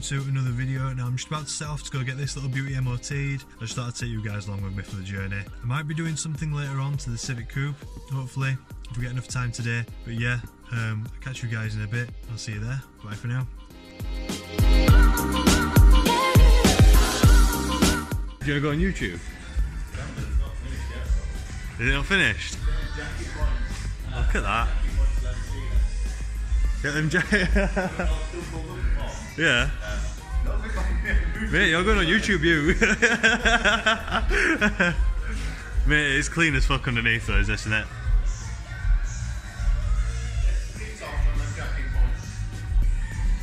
To another video. Now I'm just about to set off to go get this little beauty MOT'd. I just thought I'd take you guys along with me for the journey. I might be doing something later on to the Civic Coupe, hopefully, if we get enough time today. But yeah, I'll catch you guys in a bit. I'll see you there. Bye for now. Do you want to go on YouTube? Is it not finished? Look at that. Get them yeah. Mate, you're going on YouTube, you. Mate, it's clean as fuck underneath though, isn't it?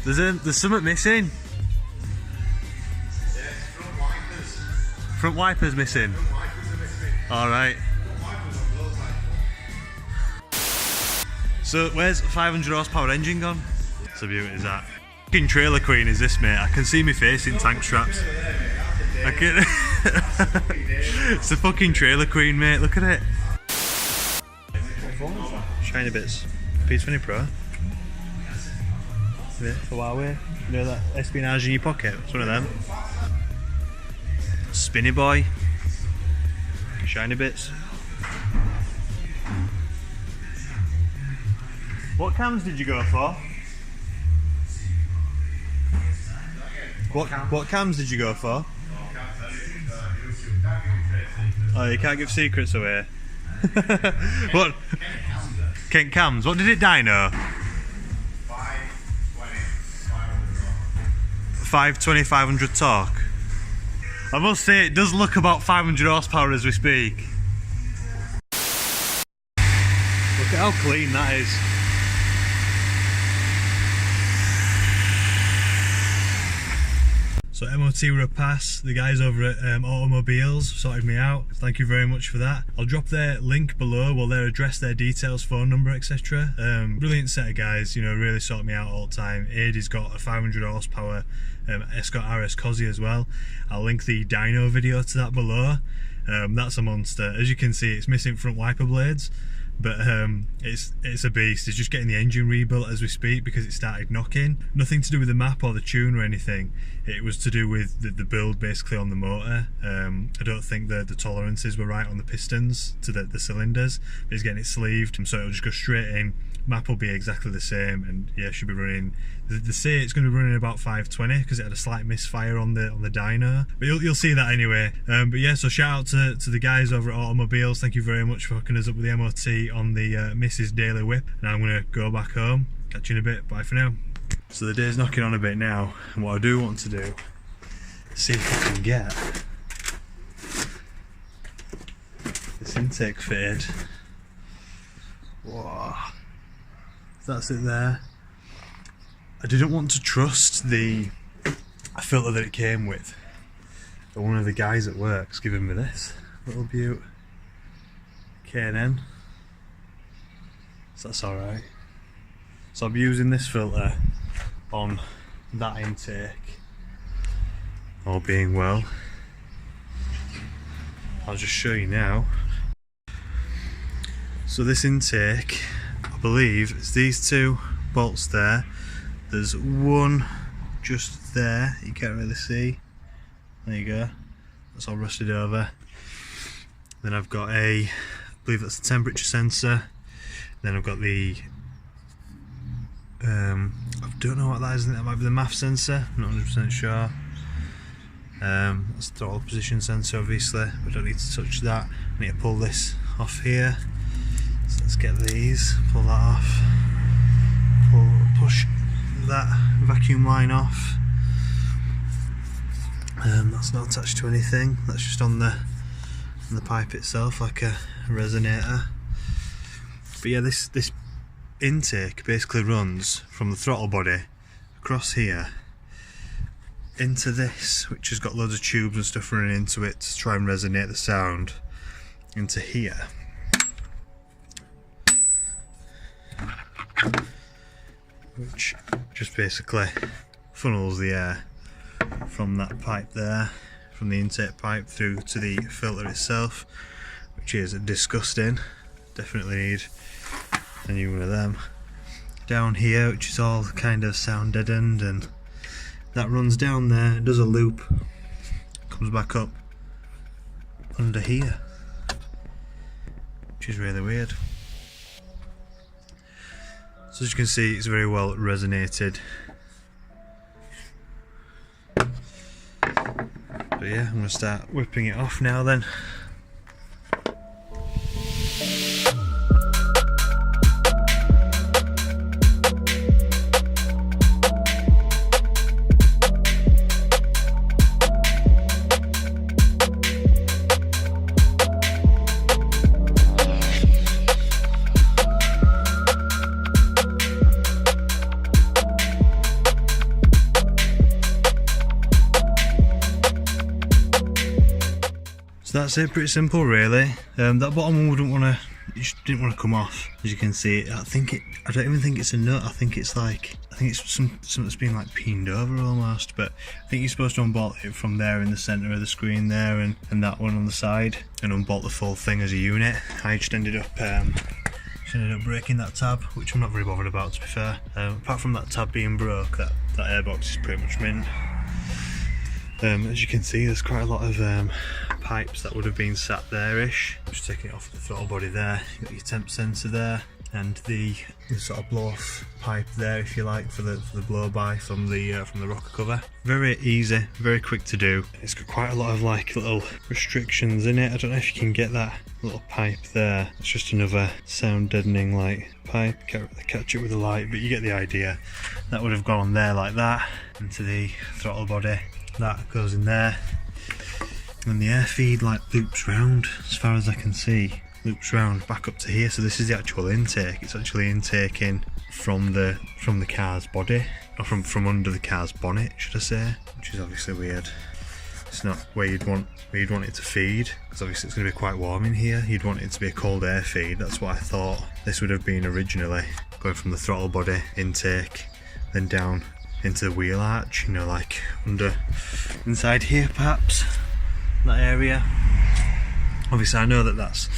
There's something missing. Yeah, it's front wipers. Front wipers missing? Front wipers are missing. Alright. So where's 500 horsepower engine gone? So beauty is that. Fucking trailer queen is this, mate. I can see my face in tank straps. I can. It's the fucking trailer queen, mate. Look at it. Shiny bits. P20 Pro. Yeah, for Huawei. You know that espionage in your pocket? It's one of them. Spinny boy. Shiny bits. What cams did you go for? What cams did you go for? Oh, you can't give secrets away. What? Kent cams. What did it dyno? 520, 500 torque. I must say it does look about 500 horsepower as we speak. Look at how clean that is. So MOT were a pass. The guys over at Automo-Beales sorted me out. Thank you very much for that. I'll drop their link below, well, their address, their details, phone number, etc. Brilliant set of guys, you know, really sort me out all the time. Adrians got a 500 horsepower Escort RS Cosy as well. I'll link the Dyno video to that below. That's a monster. As you can see, it's missing front wiper blades. But it's a beast. It's just getting the engine rebuilt as we speak because it started knocking. Nothing to do with the map or the tune or anything. It was to do with the build basically on the motor. I don't think the tolerances were right on the pistons to the cylinders. But it's getting it sleeved, so it'll just go straight in. Map will be exactly the same, and yeah, should be running. They say it's going to be running about 520 because it had a slight misfire on the dyno, but you'll see that anyway. But yeah, so shout out to the guys over at Automo-Beales. Thank you very much for hooking us up with the MOT on the Mrs. Daily Whip. Now I'm going to go back home. Catch you in a bit. Bye for now. So the day's knocking on a bit now, and what I do want to do is see if I can get this intake fitted. Whoa. That's it there. I didn't want to trust the filter that it came with, but one of the guys at work's giving me this little beaut K&N, so that's alright. So I'm using this filter on that intake, all being well. I'll just show you now. So this intake, I believe it's these two bolts there. There's one just there, you can't really see. There you go, that's all rusted over. Then I've got I believe that's the temperature sensor. Then I've got the, I don't know what that is, that might be the MAF sensor, I'm not 100% sure. That's the throttle position sensor obviously, we don't need to touch that. I need to pull this off here. So let's get these, pull that off, push that vacuum line off. That's not attached to anything, that's just on the pipe itself, like a resonator. But yeah, this intake basically runs from the throttle body across here into this, which has got loads of tubes and stuff running into it to try and resonate the sound, into here. which just basically funnels the air from that pipe there, from the intake pipe through to the filter itself, which is disgusting. Definitely need a new one of them. Down here, which is all kind of sound deadened, and that runs down there, does a loop, comes back up under here, which is really weird. So as you can see, it's very well resonated. But yeah, I'm going to start whipping it off now then. So that's it, pretty simple really. That bottom one didn't want to come off, as you can see. I don't even think it's a nut. I think it's something that's been like peened over almost. But I think you're supposed to unbolt it from there in the centre of the screen there, and that one on the side, and unbolt the full thing as a unit. I just ended up breaking that tab, which I'm not very bothered about, to be fair. Apart from that tab being broke, that airbox is pretty much mint. As you can see, there's quite a lot of pipes that would have been sat there-ish. Just taking it off the throttle body there. You've got your temp sensor there, and the sort of blow-off pipe there, if you like, for the blow-by from the rocker cover. Very easy, very quick to do. It's got quite a lot of like little restrictions in it. I don't know if you can get that little pipe there. It's just another sound deadening like pipe. Catch it with a light, but you get the idea. That would have gone on there like that into the throttle body. That goes in there, and the air feed like loops round, as far as I can see, loops round back up to here. So this is the actual intake. It's actually intaking from the car's body, or from under the car's bonnet, should I say, which is obviously weird. It's not where you'd want it to feed, because obviously it's going to be quite warm in here. You'd want it to be a cold air feed. That's what I thought this would have been originally, going from the throttle body intake, then down into the wheel arch, you know, like inside here perhaps, that area. Obviously I know that that's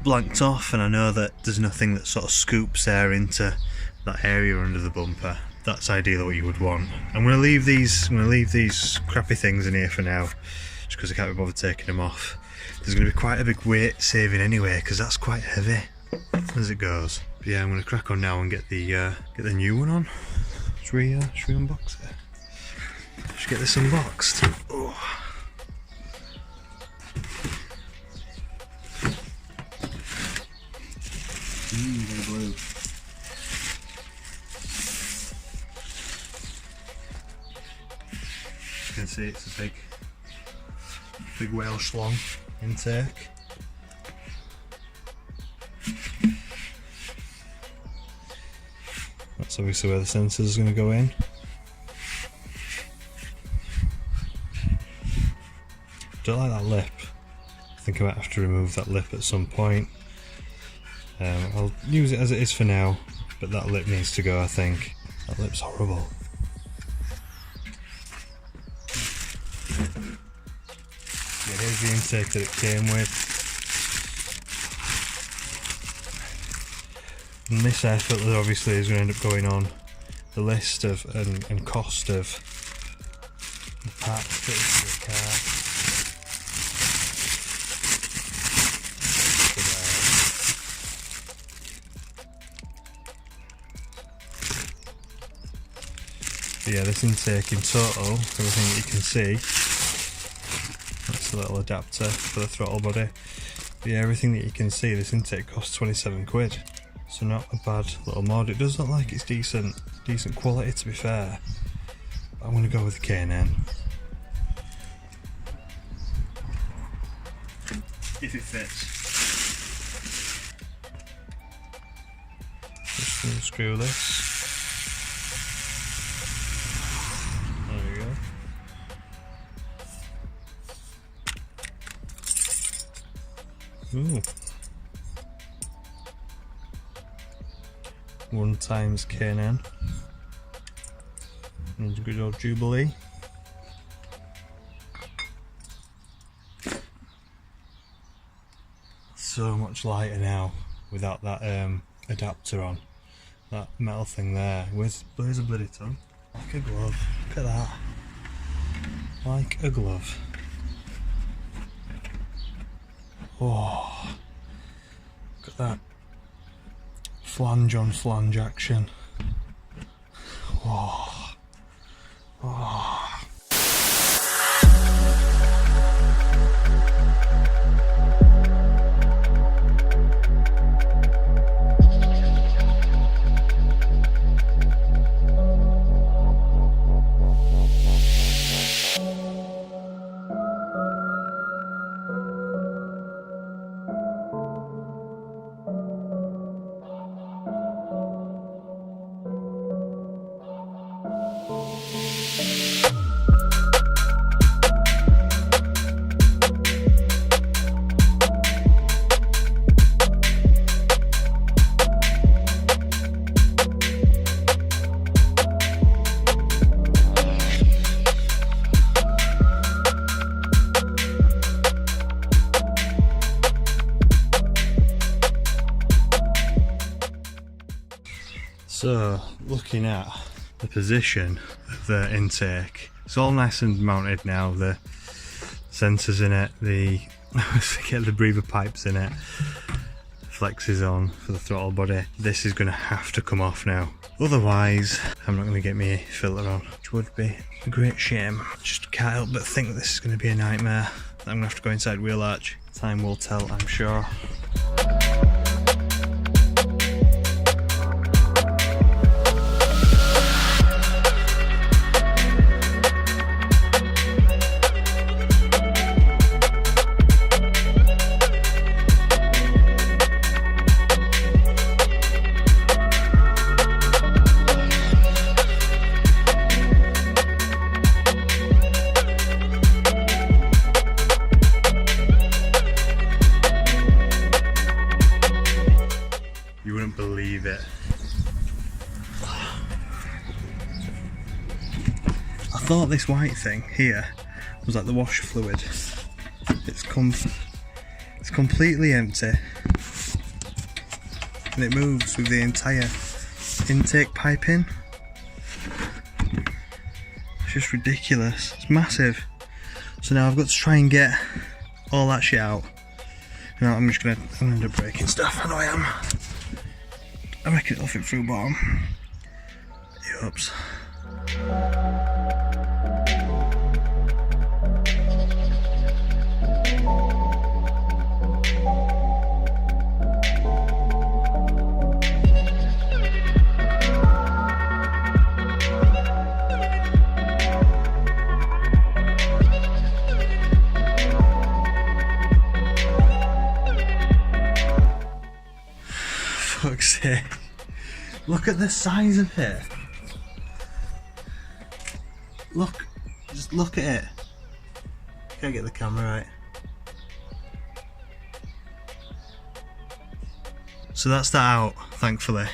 blanked off, and I know that there's nothing that sort of scoops air into that area under the bumper. That's ideally what you would want. I'm going to leave these crappy things in here for now, just because I can't be bothered taking them off. There's going to be quite a big weight saving anyway, because that's quite heavy as it goes. But yeah, I'm going to crack on now and get the new one on. Should we unbox it? Should get this unboxed. Oh. Very blue. You can see it's a big whale schlong intake. That's obviously where the sensor is going to go in. Don't like that lip. I think I might have to remove that lip at some point. I'll use it as it is for now, but that lip needs to go, I think. That lip's horrible. Yeah, here's the intake that it came with. And this air filter obviously is going to end up going on the list of and cost of the parts fitted to the car. But yeah, this intake in total, everything that you can see, that's a little adapter for the throttle body. But yeah, everything that you can see, this intake costs 27 quid. So not a bad little mod. It does look like it's decent quality, to be fair. But I'm going to go with the K&N. If it fits. Just unscrew this. There we go. Ooh. 1 times K&N. And a good old Jubilee. So much lighter now without that adapter on. That metal thing there. Where's a bloody tongue? Like a glove. Look at that. Like a glove. Oh, look at that flange on flange action. Oh, oh. So, looking at the position of the intake, it's all nice and mounted now, the sensors in it, get the breather pipes in it, flex is on for the throttle body. This is going to have to come off now, otherwise I'm not going to get my filter on, which would be a great shame. Just can't help but think that this is going to be a nightmare. I'm going to have to go inside wheel arch. Time will tell, I'm sure. You wouldn't believe it. I thought this white thing here was like the washer fluid. It's completely empty, and it moves with the entire intake piping. It's just ridiculous. It's massive. So now I've got to try and get all that shit out. You know, I'm gonna end up breaking stuff. I know I am. I reckon it'll fit through bottom. Yups. Fuck's sake. Look at the size of it. Look, just look at it. Can't get the camera right. So that's that out, thankfully.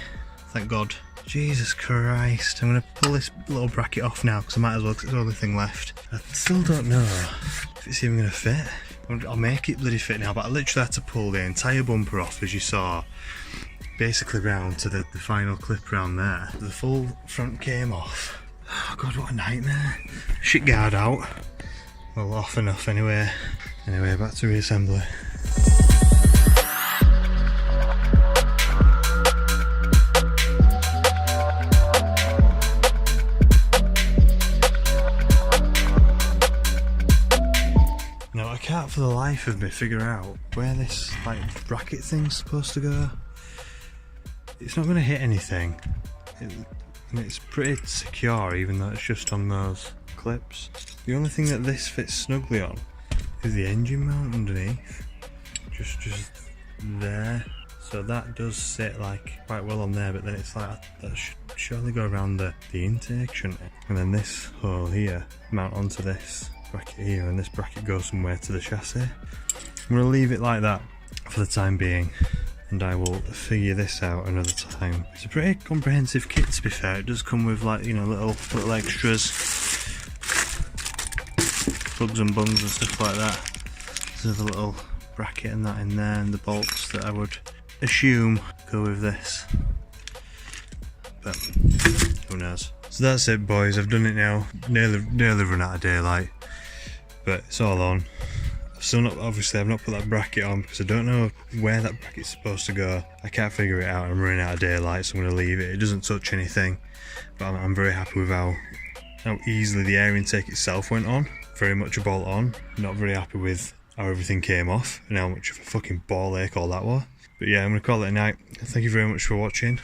Thank God. Jesus Christ. I'm going to pull this little bracket off now because I might as well, because it's the only thing left. I still don't know if it's even going to fit. I'll make it bloody fit now, but I literally had to pull the entire bumper off, as you saw. Basically round to the final clip round there. The full front came off. Oh God, what a nightmare. Shit guard out. Well, off enough anyway. Anyway, back to reassembly. Now I can't for the life of me figure out where this like bracket thing's supposed to go. It's not going to hit anything. It's pretty secure, even though it's just on those clips. The only thing that this fits snugly on is the engine mount underneath. Just there. So that does sit like quite well on there, but then it's like that should surely go around the intake, shouldn't it? And then this hole here mount onto this bracket here, and this bracket goes somewhere to the chassis. I'm going to leave it like that for the time being. and I will figure this out another time. It's a pretty comprehensive kit, to be fair. It does come with, like, you know, little extras, plugs and bungs and stuff like that. There's a little bracket and that in there, and the bolts that I would assume go with this, but who knows. So that's it, boys. I've done it now. Nearly run out of daylight, but it's all on. Obviously I've not put that bracket on because I don't know where that bracket's supposed to go. I can't figure it out. I'm running out of daylight, so I'm going to leave it. It doesn't touch anything, but I'm very happy with how easily the air intake itself went on. Very much a bolt on. Not very happy with how everything came off and how much of a fucking ball ache all that was. But yeah, I'm going to call it a night. Thank you very much for watching.